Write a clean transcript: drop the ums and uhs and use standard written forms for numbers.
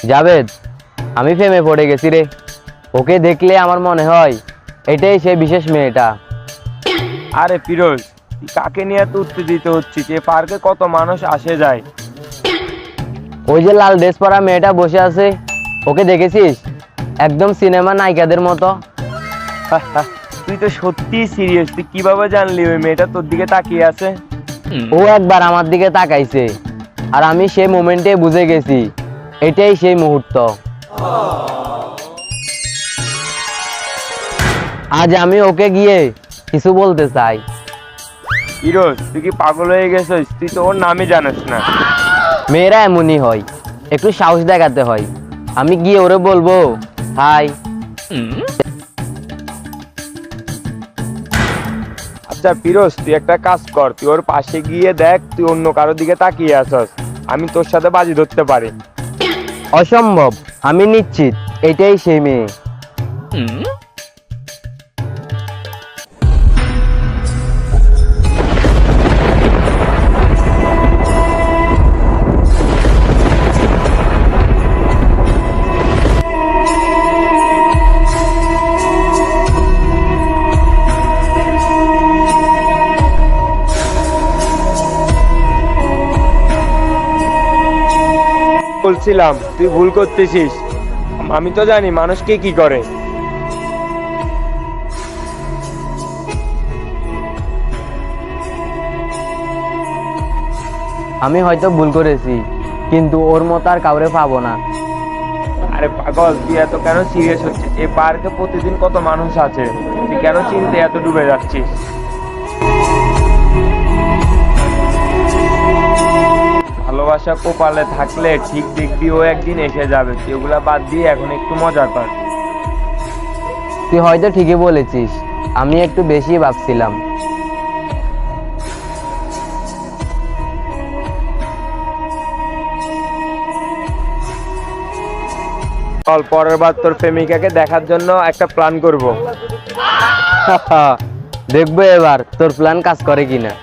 জাভেদ, আমি প্রেমে পড়ে গেছি রে। ওকে দেখলে আমার মনে হয় এটাই সেই বিশেষ মেয়েটা। আরে ফিরোজ, তুই কাকে নিয়ে এত উত্তেজিত হচ্ছিস? এ পার্কে কত মানুষ আসে যায়। ওই যে লাল ড্রেস পরা মেয়েটা বসে আছে, ওকে দেখেছিস? একদম সিনেমা নায়িকাদের মতো। তুই তো সত্যিই সিরিয়াস? তুই কিভাবে জানলি ওই মেয়েটা তোর দিকে তাকিয়ে আছে? ও একবার আমার দিকে তাকাইছে, আর আমি সেই মোমেন্টে বুঝে গেছি এটাই সেই মুহূর্ত। আজ আমি ওকে গিয়ে কিছু বলতে চাই। ফিরোজ, তুই কি পাগল হয়ে গেছিস? তুই তো ওর নামই জানিস না। মেয়েরা এমনই হয়, একটু সাহস দেখাতে হয়। আমি গিয়ে ওরে বলবো হাই। আচ্ছা ফিরোজ, তুই একটা কাজ কর, তুই ওর পাশে গিয়ে দেখ তুই অন্য কারোর দিকে তাকিয়ে আছস। আমি তোর সাথে বাজি ধরতে পারি। অসম্ভব, আমি নিশ্চিত এটাই সেই মেয়ে। বলছিলাম তুই ভুল করতেছিস। আমি তো জানি মানুষকে কি করে। আমি হয়তো ভুল করেছি, কিন্তু ওর মতো আর কাউরে পাবো না। আরে পাগল, তুই এত কেন সিরিয়াস হচ্ছিস? এই পার্কে প্রতিদিন কত মানুষ আছে, তুই কেন চিনতে এত ডুবে যাচ্ছিস? ভালোবাসা কপালে থাকলে ঠিক দেখবি ও একদিন এসে যাবে। তুই ওগুলা বাদ দিয়ে এখন একটু মজা কর। তুই হয়তো ঠিকই বলেছিস, আমি একটু বেশি ভাবছিলাম। চল পরের বার তোর প্রেমিকাকে দেখার জন্য একটা প্ল্যান করব। দেখবো এবার তোর প্ল্যান কাজ করে কিনা।